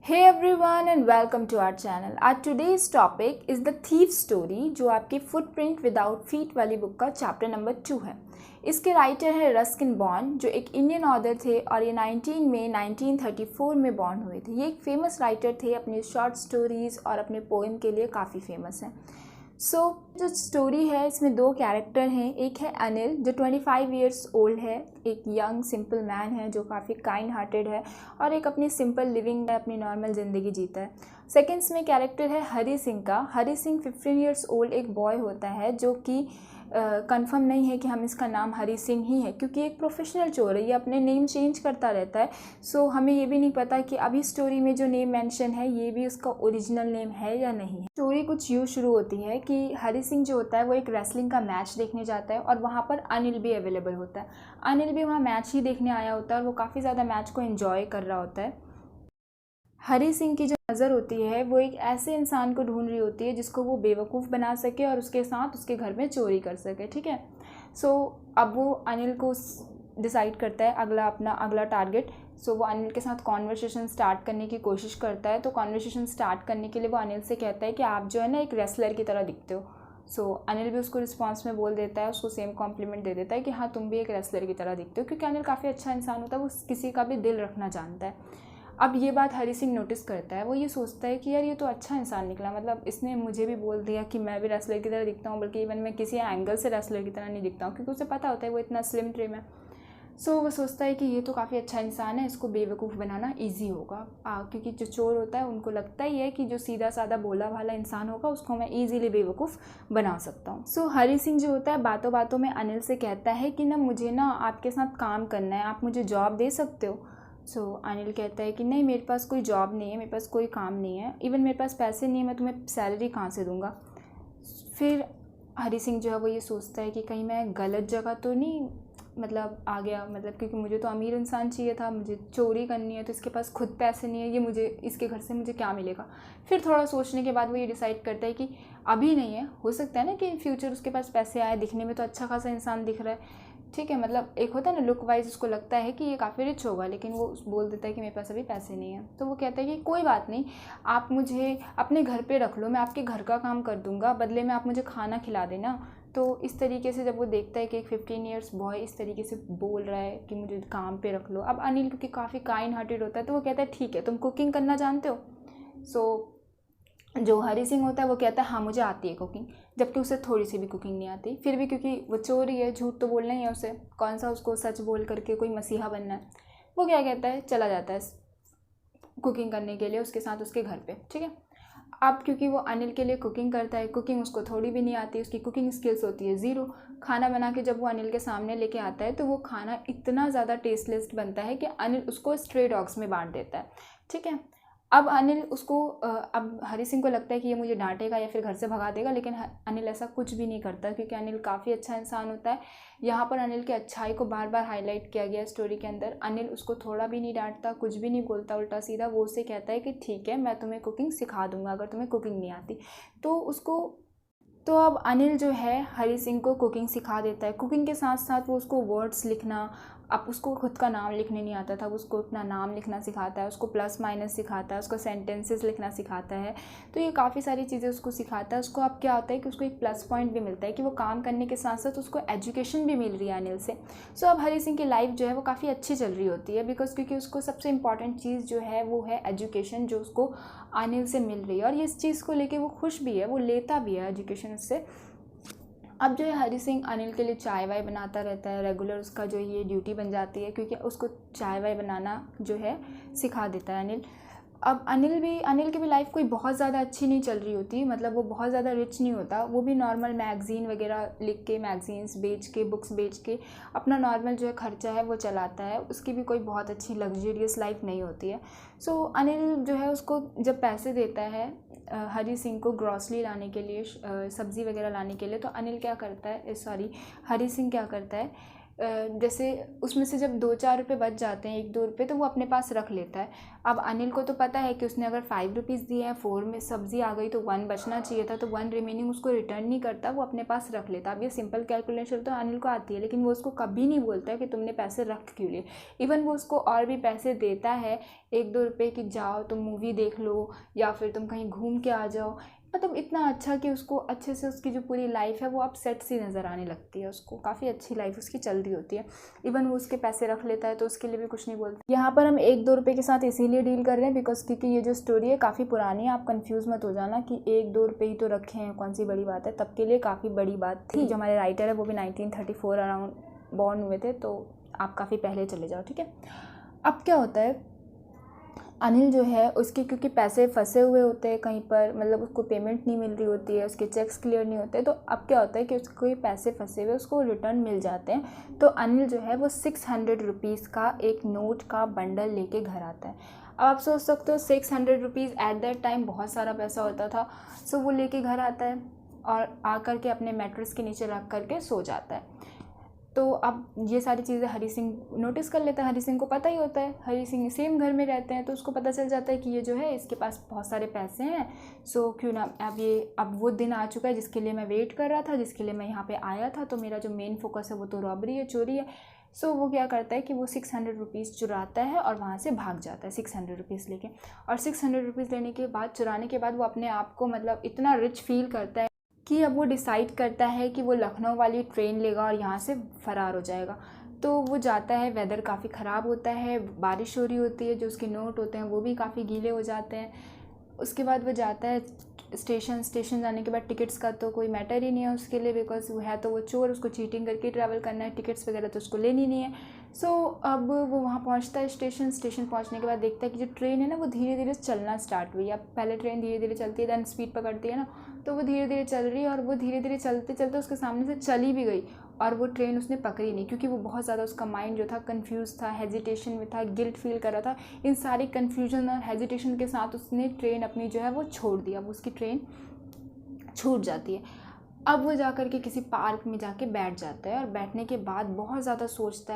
Hey everyone and welcome to our channel. आज today's topic is the thief story जो आपकी Footprint Without Feet वाली book का chapter number 2 है। इसके राइटर है रस्किन बॉन्ड जो एक इंडियन ऑथर थे और ये 19 मई 1934 में बॉर्न हुए थे। ये एक फेमस राइटर थे, अपने शॉर्ट स्टोरीज़ और अपने पोएम के लिए काफ़ी फेमस हैं। जो स्टोरी है इसमें दो कैरेक्टर हैं। एक है अनिल जो 25 ईयर्स ओल्ड है, एक यंग सिंपल मैन है जो काफ़ी काइंड हार्टेड है और एक अपनी सिंपल लिविंग है, अपनी नॉर्मल ज़िंदगी जीता है। सेकेंड्स में कैरेक्टर है हरी सिंह का। हरी सिंह 15 ईयर्स ओल्ड एक बॉय होता है जो कि कंफर्म नहीं है कि हम इसका नाम हरी सिंह ही है क्योंकि एक प्रोफेशनल चोर है, ये अपने नेम चेंज करता रहता है। हमें ये भी नहीं पता कि अभी स्टोरी में जो नेम मेंशन है ये भी उसका ओरिजिनल नेम है या नहीं है। स्टोरी कुछ यूँ शुरू होती है कि हरी सिंह जो होता है वो एक रेसलिंग का मैच देखने जाता है और वहाँ पर अनिल भी अवेलेबल होता है। अनिल भी वहाँ मैच ही देखने आया होता है और वो काफ़ी ज़्यादा मैच को एंजॉय कर रहा होता है। हरी सिंह की जो नज़र होती है वो एक ऐसे इंसान को ढूंढ रही होती है जिसको वो बेवकूफ़ बना सके और उसके साथ उसके घर में चोरी कर सके। ठीक है, अब वो अनिल को डिसाइड करता है अपना अगला टारगेट। वो अनिल के साथ कॉन्वर्सेशन स्टार्ट करने की कोशिश करता है। तो कॉन्वर्सेशन स्टार्ट करने के लिए वो अनिल से कहता है कि आप जो है ना एक रेसलर की तरह दिखते हो। अनिल भी उसको रिस्पॉन्स में बोल देता है, उसको सेम कॉम्प्लीमेंट दे देता है कि हाँ तुम भी एक रेसलर की तरह दिखते हो, क्योंकि अनिल काफ़ी अच्छा इंसान होता है, वो किसी का भी दिल रखना जानता है। अब ये बात हरी सिंह नोटिस करता है। वो ये सोचता है कि यार ये तो अच्छा इंसान निकला, मतलब इसने मुझे भी बोल दिया कि मैं भी रेसलर की तरह दिखता हूँ, बल्कि इवन मैं किसी एंगल से रेसलर की तरह नहीं दिखता हूँ, क्योंकि उसे पता होता है वो इतना स्लिम ट्रिम है। वो सोचता है कि ये तो काफ़ी अच्छा इंसान है, इसको बेवकूफ़ बनाना ईजी होगा। क्योंकि जो चोर होता है उनको लगता ही है कि जो सीधा साधा बोला वाला इंसान होगा उसको मैं ईजीली बेवकूफ़ बना सकता हूँ। हरी सिंह जो होता है बातों बातों में अनिल से कहता है कि ना मुझे ना आपके साथ काम करना है, आप मुझे जॉब दे सकते हो। अनिल कहता है कि नहीं, मेरे पास कोई जॉब नहीं है, मेरे पास कोई काम नहीं है, इवन मेरे पास पैसे नहीं है, मैं तुम्हें सैलरी कहाँ से दूंगा। फिर हरी सिंह जो है वो ये सोचता है कि कहीं मैं गलत जगह तो नहीं आ गया, क्योंकि मुझे तो अमीर इंसान चाहिए था, मुझे चोरी करनी है तो इसके पास खुद पैसे नहीं है, ये मुझे इसके घर से मुझे क्या मिलेगा। फिर थोड़ा सोचने के बाद वो ये डिसाइड करता है कि अभी नहीं है, हो सकता है ना कि इन फ्यूचर उसके पास पैसे आए, दिखने में तो अच्छा खासा इंसान दिख रहा है। ठीक है, एक होता है ना लुक वाइज उसको लगता है कि ये काफ़ी रिच होगा, लेकिन वो बोल देता है कि मेरे पास अभी पैसे नहीं है। तो वो कहता है कि कोई बात नहीं, आप मुझे अपने घर पे रख लो, मैं आपके घर का काम कर दूंगा, बदले में आप मुझे खाना खिला देना। तो इस तरीके से जब वो देखता है कि एक 15 ईयर्स बॉय इस तरीके से बोल रहा है कि मुझे काम पे रख लो, अब अनिल क्योंकि काफ़ी काइंड हार्टेड होता है तो वो कहता है ठीक है, तुम कुकिंग करना जानते हो। जो हरी सिंह होता है वो कहता है हाँ मुझे आती है कुकिंग, जबकि उसे थोड़ी सी भी कुकिंग नहीं आती। फिर भी क्योंकि वो चोरी है, झूठ तो बोलना ही है उसे, कौन सा उसको सच बोल करके कोई मसीहा बनना है। वो क्या कहता है, चला जाता है कुकिंग करने के लिए उसके साथ उसके घर पे। ठीक है, अब क्योंकि वो अनिल के लिए कुकिंग करता है, कुकिंग उसको थोड़ी भी नहीं आती, उसकी कुकिंग स्किल्स होती है ज़ीरो। खाना बना के जब वो अनिल के सामने लेके आता है तो वो खाना इतना ज़्यादा टेस्टलेस बनता है कि अनिल उसको स्ट्रे डॉग्स में बांट देता है। ठीक है, अब अनिल उसको अब हरी सिंह को लगता है कि ये मुझे डांटेगा या फिर घर से भगा देगा, लेकिन अनिल ऐसा कुछ भी नहीं करता क्योंकि अनिल काफ़ी अच्छा इंसान होता है। यहाँ पर अनिल की अच्छाई को बार बार हाईलाइट किया गया स्टोरी के अंदर। अनिल उसको थोड़ा भी नहीं डांटता, कुछ भी नहीं बोलता, उल्टा सीधा वो उससे कहता है कि ठीक है मैं तुम्हें कुकिंग सिखा दूंगा अगर तुम्हें कुकिंग नहीं आती। तो अब अनिल जो है हरी सिंह को कुकिंग सिखा देता है। कुकिंग के साथ साथ वो उसको वर्ड्स लिखना, अब उसको खुद का नाम लिखने नहीं आता था, वो उसको अपना नाम लिखना सिखाता है, उसको प्लस माइनस सिखाता है, उसको सेंटेंसेस लिखना सिखाता है। तो ये काफ़ी सारी चीज़ें उसको सिखाता है। उसको अब क्या होता है कि उसको एक प्लस पॉइंट भी मिलता है कि वो काम करने के साथ साथ उसको एजुकेशन भी मिल रही है अनिल से। अब हरी सिंह की लाइफ जो है वो काफ़ी अच्छी चल रही होती है, क्योंकि उसको सबसे इंपॉर्टेंट चीज़ जो है वो है एजुकेशन, जो उसको अनिल से मिल रही है और ये इस चीज़ को लेके वो खुश भी है, वो लेता भी है एजुकेशन उससे। अब जो है हरी सिंह अनिल के लिए चाय वाय बनाता रहता है रेगुलर, उसका जो ये ड्यूटी बन जाती है क्योंकि उसको चाय वाय बनाना जो है सिखा देता है अनिल। अब अनिल की भी लाइफ कोई बहुत ज़्यादा अच्छी नहीं चल रही होती, वो बहुत ज़्यादा रिच नहीं होता, वो भी नॉर्मल मैगज़ीन वगैरह लिख के, मैगज़ीन्स बेच के, बुक्स बेच के अपना नॉर्मल जो है खर्चा है वो चलाता है। उसकी भी कोई बहुत अच्छी लग्जरियस लाइफ नहीं होती है। अनिल जो है उसको जब पैसे देता है हरी सिंह को ग्रॉसरी लाने के लिए, सब्ज़ी वगैरह लाने के लिए, तो अनिल क्या करता है, हरी सिंह क्या करता है जैसे उसमें से जब 2-4 रुपये बच जाते हैं, 1-2 रुपये, तो वो अपने पास रख लेता है। अब अनिल को तो पता है कि उसने अगर 5 रुपीज़ दिए हैं, 4 में सब्ज़ी आ गई तो 1 बचना चाहिए था, तो 1 रिमेनिंग उसको रिटर्न नहीं करता, वो अपने पास रख लेता। अब ये सिंपल कैलकुलेशन तो अनिल को आती है, लेकिन वो उसको कभी नहीं बोलता है कि तुमने पैसे रख क्यों लिए। इवन वो उसको और भी पैसे देता है 1-2 रुपये कि जाओ तुम मूवी देख लो या फिर तुम कहीं घूम के आ जाओ। मतलब इतना अच्छा कि उसको अच्छे से उसकी जो पूरी लाइफ है वो अब सेट सी नज़र आने लगती है, उसको काफ़ी अच्छी लाइफ उसकी चल रही होती है। इवन वो उसके पैसे रख लेता है तो उसके लिए भी कुछ नहीं बोलता। यहाँ पर हम 1-2 रुपये के साथ इसीलिए डील कर रहे हैं बिकॉज क्योंकि ये जो स्टोरी है काफ़ी पुरानी है, आप कंफ्यूज मत हो जाना कि 1-2 रुपये ही तो रखे हैं, कौन सी बड़ी बात है। तब के लिए काफ़ी बड़ी बात थी। जो हमारे राइटर है वो भी 1934 अराउंड बॉर्न हुए थे, तो आप काफ़ी पहले चले जाओ, ठीक है। अब क्या होता है, अनिल जो है उसके क्योंकि पैसे फंसे हुए होते हैं कहीं पर, मतलब उसको पेमेंट नहीं मिल रही होती है, उसके चेक्स क्लियर नहीं होते, तो अब क्या होता है कि उसको ये पैसे फंसे हुए उसको रिटर्न मिल जाते हैं। तो अनिल जो है वो 600 रुपीज़ का एक नोट का बंडल लेके घर आता है। अब आप सोच सकते हो 600 रुपीज़ एट दैट टाइम बहुत सारा पैसा होता था। सो वो लेके घर आता है और आकर के अपने मैट्रेस के नीचे रख करके सो जाता है। तो अब ये सारी चीज़ें हरी सिंह नोटिस कर लेता है। हरी सिंह को पता ही होता है, हरी सिंह सेम घर में रहते हैं, तो उसको पता चल जाता है कि ये जो है इसके पास बहुत सारे पैसे हैं। सो क्यों ना अब वो दिन आ चुका है जिसके लिए मैं वेट कर रहा था, जिसके लिए मैं यहाँ पे आया था। तो मेरा जो मेन फोकस है वो तो रॉबरी है, चोरी है। सो वो क्या करता है कि वो 600 रुपीज़ चुराता है और वहाँ से भाग जाता है 600 रुपीज़ लेके। और 600 रुपीज़ लेने के बाद, चुराने के बाद, वो अपने आप को मतलब इतना रिच फील करता है कि अब वो डिसाइड करता है कि वो लखनऊ वाली ट्रेन लेगा और यहाँ से फ़रार हो जाएगा। तो वो जाता है, वेदर काफ़ी ख़राब होता है, बारिश हो रही होती है, जो उसके नोट होते हैं वो भी काफ़ी गीले हो जाते हैं। उसके बाद वो जाता है स्टेशन जाने के बाद टिकट्स का तो कोई मैटर ही नहीं है उसके लिए, बिकॉज वो है तो वो चोर, उसको चीटिंग करके ट्रैवल करना है, टिकट्स वगैरह तो उसको लेनी नहीं है। सो अब वो वहाँ पहुँचता है स्टेशन पहुँचने के बाद देखता है कि जो ट्रेन है ना वो धीरे धीरे चलना स्टार्ट हुई है। अब पहले ट्रेन धीरे धीरे चलती है, देन स्पीड पकड़ती है ना, तो वो धीरे धीरे चल रही है और वो धीरे धीरे चलते चलते उसके सामने से चली भी गई और वो ट्रेन उसने पकड़ी नहीं, क्योंकि वो बहुत ज़्यादा, उसका माइंड जो था कंफ्यूज था, हेजिटेशन में था, गिल्ट फील कर रहा था। इन सारी कन्फ्यूजन और हेजिटेशन के साथ उसने ट्रेन अपनी जो है वो छोड़ दिया, वो उसकी ट्रेन छूट जाती है। अब वो जाकर के किसी पार्क में जाके बैठ जाता है और बैठने के बाद बहुत ज़्यादा सोचता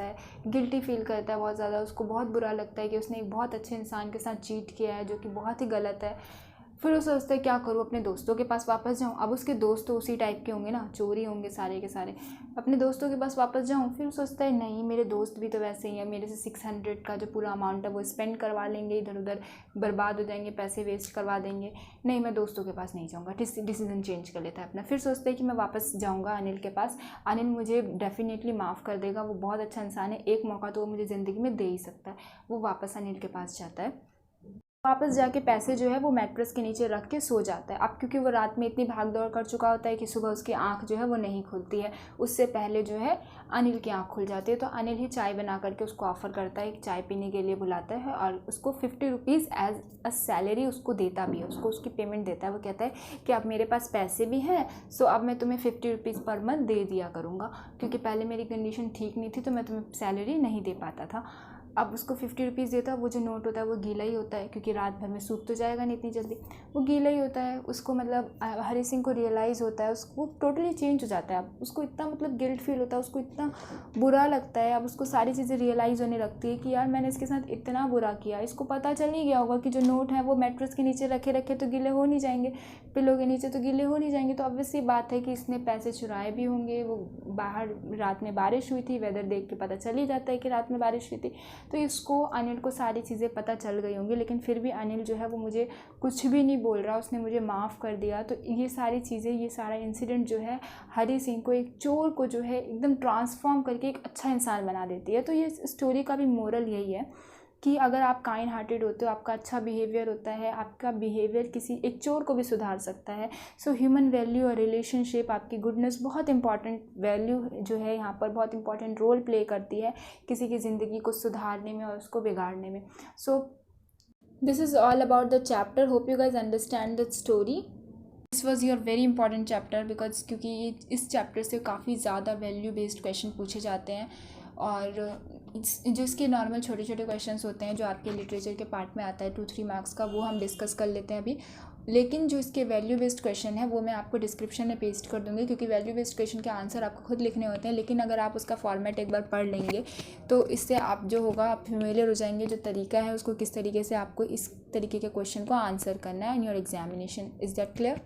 है, गिल्टी फील करता है बहुत ज़्यादा, उसको बहुत बुरा लगता है कि उसने एक बहुत अच्छे इंसान के साथ चीट किया है, जो कि बहुत ही गलत है। फिर वो सोचता है क्या करूँ, अपने दोस्तों के पास वापस जाऊँ। अब उसके दोस्त तो उसी टाइप के होंगे ना, चोरी होंगे सारे के सारे, अपने दोस्तों के पास वापस जाऊँ। फिर वो सोचता है नहीं, मेरे दोस्त भी तो वैसे ही हैं, मेरे से 600 का जो पूरा अमाउंट है वो स्पेंड करवा लेंगे, इधर उधर बर्बाद हो जाएंगे, पैसे वेस्ट करवा देंगे, नहीं मैं दोस्तों के पास नहीं जाऊँगा। डिसीजन चेंज कर लेता है अपना। फिर सोचता है कि मैं वापस जाऊँगा अनिल के पास, अनिल मुझे डेफिनेटली माफ़ कर देगा, वो बहुत अच्छा इंसान है, एक मौका तो वो मुझे ज़िंदगी में दे ही सकता है। वो वापस अनिल के पास जाता है, वापस जाके पैसे जो है वो मैट्रेस के नीचे रख के सो जाता है। अब क्योंकि वो रात में इतनी भाग दौड़ कर चुका होता है कि सुबह उसकी आंख जो है वो नहीं खुलती है, उससे पहले जो है अनिल की आंख खुल जाती है। तो अनिल ही चाय बना करके उसको ऑफ़र करता है, चाय पीने के लिए बुलाता है और उसको 50 रुपीज़ एज अ सैलरी उसको देता भी है, उसको उसकी पेमेंट देता है। वो कहता है कि अब मेरे पास पैसे भी हैं, सो अब मैं तुम्हें 50 रुपीज़ पर मंथ दे दिया करूँगा, क्योंकि पहले मेरी कंडीशन ठीक नहीं थी तो मैं तुम्हें सैलरी नहीं दे पाता था। अब उसको 50 रुपीज़ देता है। वो जो नोट होता है वो गीला ही होता है, क्योंकि रात भर में सूख तो जाएगा नहीं इतनी जल्दी, वो गीला ही होता है। उसको मतलब हरी सिंह को रियलाइज़ होता है, उसको टोटली चेंज हो जाता है। अब उसको इतना मतलब गिल्ट फील होता है, उसको इतना बुरा लगता है। अब उसको सारी चीज़ें रियलाइज़ होने लगती है कि यार मैंने इसके साथ इतना बुरा किया। इसको पता चल ही गया होगा कि जो नोट है वो मैट्रेस के नीचे रखे रखे तो गीले हो नहीं जाएंगे, पिलो के नीचे तो गीले हो नहीं जाएंगे। तो ऑब्वियस सी बात है कि इसने पैसे चुराए भी होंगे। वो बाहर रात में बारिश हुई थी, वेदर देख के पता चल ही जाता है कि रात में बारिश हुई थी, तो इसको अनिल को सारी चीज़ें पता चल गई होंगी। लेकिन फिर भी अनिल जो है वो मुझे कुछ भी नहीं बोल रहा, उसने मुझे माफ़ कर दिया। तो ये सारी चीज़ें, ये सारा इंसिडेंट जो है हरी सिंह को, एक चोर को जो है एकदम ट्रांसफॉर्म करके एक अच्छा इंसान बना देती है। तो ये स्टोरी का भी मोरल यही है कि अगर आप काइंड हार्टेड होते हो, आपका अच्छा बिहेवियर होता है, आपका बिहेवियर किसी एक चोर को भी सुधार सकता है। सो ह्यूमन वैल्यू और रिलेशनशिप, आपकी गुडनेस बहुत इंपॉर्टेंट वैल्यू जो है यहाँ पर बहुत इंपॉर्टेंट रोल प्ले करती है किसी की ज़िंदगी को सुधारने में और उसको बिगाड़ने में। सो this is all about the chapter. Hope you guys understand the story. This was your very important chapter because क्योंकि इस चैप्टर से काफ़ी ज़्यादा वैल्यू बेस्ड क्वेश्चन पूछे जाते हैं और जो इसके नॉर्मल छोटे छोटे क्वेश्चंस होते हैं जो आपके लिटरेचर के पार्ट में आता है 2-3 मार्क्स का, वो हम डिस्कस कर लेते हैं अभी। लेकिन जो इसके वैल्यू बेस्ड क्वेश्चन है वो मैं आपको डिस्क्रिप्शन में पेस्ट कर दूँगी, क्योंकि वैल्यू बेस्ड क्वेश्चन के आंसर आपको खुद लिखने होते हैं। लेकिन अगर आप उसका फॉर्मेट एक बार पढ़ लेंगे तो इससे आप जो होगा आप फेमिलियर हो जाएंगे, जो तरीका है उसको किस तरीके से आपको इस तरीके के क्वेश्चन को आंसर करना है in your examination. Is that clear?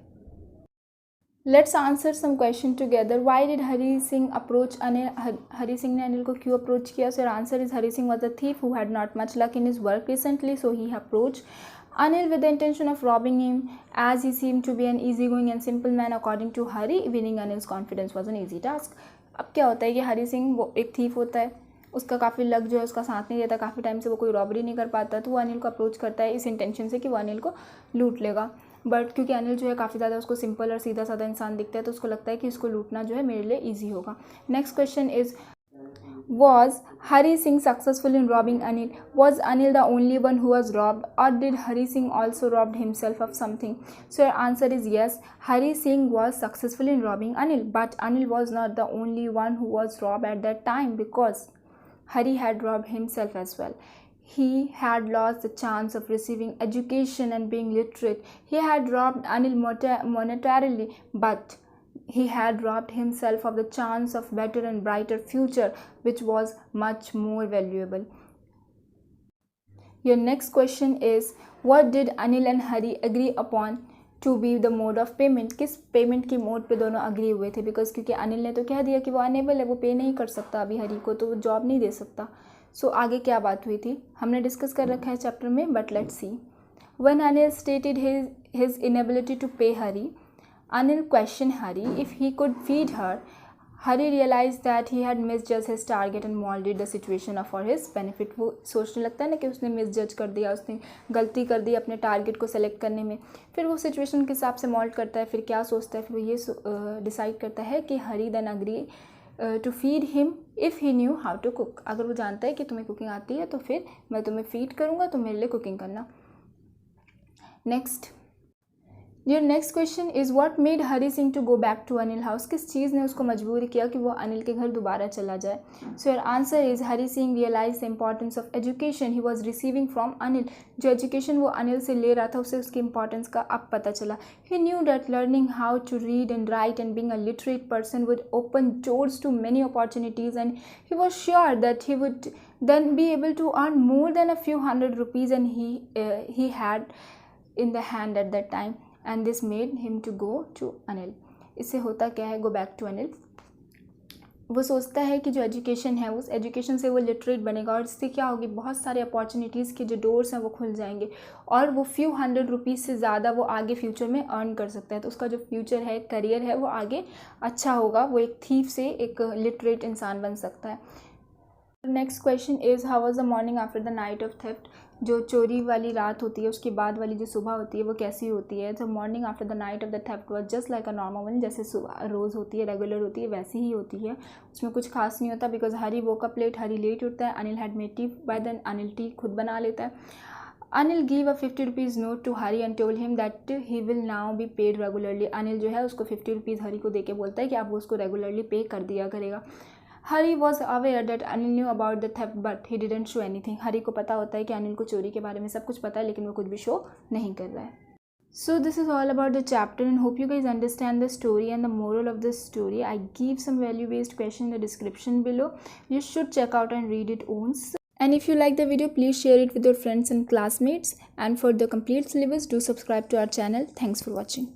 Let's answer some question together. Why did Hari Singh approach Anil? Hari Singh ने अनिल को क्यों अप्रोच किया? So answer is Hari Singh was a thief who had not much luck in his work recently, so he approach Anil with the intention of robbing him, as he seemed to be an easygoing and simple man. According to Hari, winning Anil's confidence was an easy task. अब क्या होता है कि हरी सिंह वो एक thief होता है, उसका काफ़ी लक जो है उसका साथ नहीं देता, काफ़ी टाइम से वो कोई रॉबरी नहीं कर पाता, तो वो अनिल को अप्रोच करता है इस इंटेंशन से कि वो अनिल को लूट लेगा। बट क्योंकि अनिल जो है काफ़ी ज़्यादा उसको सिंपल और सीधा साधा इंसान दिखता है, तो उसको लगता है कि इसको लूटना जो है मेरे लिए ईजी होगा। Next question is, was Hari Singh successful in robbing Anil? Was Anil the only one who was robbed, or did Hari Singh also robbed himself of something? So your answer is yes, Hari Singh was successful in robbing Anil, but Anil was not the only one who was robbed at that time, because Hari had robbed himself as well. He had lost the chance of receiving education and being literate. He had robbed Anil monetarily, but he had robbed himself of the chance of better and brighter future, which was much more valuable. Your next question is, what did Anil and Hari agree upon to be the mode of payment? किस payment की mode पे दोनों agree हुए थे? Because क्योंकि अनिल ने तो कह दिया कि वो अनेबल है, वो पे नहीं कर सकता अभी हरी को, तो वो जॉब नहीं दे सकता। सो आगे क्या बात हुई थी हमने डिस्कस कर रखा है चैप्टर में, but let's see. When Anil stated his inability to pay Hari, Anil questioned Hari if he could feed her. Hari realized that he had misjudged his target and molded the situation for his benefit. वो सोचने लगता है ना कि उसने misjudge कर दिया, उसने गलती कर दी अपने टारगेट को सेलेक्ट करने में। फिर वो सिचुएशन के हिसाब से मोल्ड करता है, फिर क्या सोचता है, फिर वो ये डिसाइड करता है कि Hari then agree to feed him if he knew how to cook. अगर वो जानता है कि तुम्हें कुकिंग आती है तो फिर मैं तुम्हें फीड करूँगा, तो मेरे लिए कुकिंग करना। Next, your next question is, what made Hari Singh to go back to Anil house? किस चीज़ ने उसको मजबूर किया कि वो अनिल के घर दोबारा चला जाए? So your answer is, Hari Singh realize the importance of education he was receiving from Anil. जो एजुकेशन वो अनिल से ले रहा था उसे उसकी इंपॉर्टेंस का अब पता चला। He knew that learning how to read and write and being a literate person would open doors to many opportunities, and he was sure that he would then be able to earn more than a few hundred rupees, and he had in the hand at that time, and this made him to go to Anil. इससे होता क्या है, go back to Anil, वो सोचता है कि जो education है उस एजुकेशन से वो लिटरेट बनेगा, और इससे क्या होगी, बहुत सारे अपॉर्चुनिटीज़ के जो डोर्स हैं वो खुल जाएंगे, और वो फ्यू हंड्रेड रुपीज़ से ज़्यादा वो आगे फ्यूचर में अर्न कर सकता है। तो उसका जो फ्यूचर है, करियर है, वो आगे अच्छा होगा, वो एक थीफ से एक लिटरेट इंसान बन सकता है। Next question is, how was the morning after the night of theft? जो चोरी वाली रात होती है उसके बाद वाली जो सुबह होती है वो कैसी होती है? The morning after the night of the theft was just like a normal one. जैसे सुबह रोज़ होती है, रेगुलर होती है, वैसी ही होती है, उसमें कुछ खास नहीं होता। Because Hari woke up late, Hari late उठता है। Anil had made tea by then, Anil tea खुद बना लेता है। Anil give a 50 rupees note to Hari and told him that he will now be paid regularly. Anil जो है उसको 50 रुपीज़ हरी को दे के बोलता है कि अब वो उसको रेगुलरली पे कर दिया करेगा। Hari was aware that Anil knew about the theft but he didn't show anything. Hari को पता होता है कि अनिल को चोरी के बारे में सब कुछ पता है, लेकिन वो कुछ भी शो नहीं कर रहा है। So this is all about the chapter, and hope you guys understand the story and the moral of the story. I give some value based question in the description below. You should check out and read it once. And if you like the video, please share it with your friends and classmates. And for the complete syllabus, do subscribe to our channel. Thanks for watching.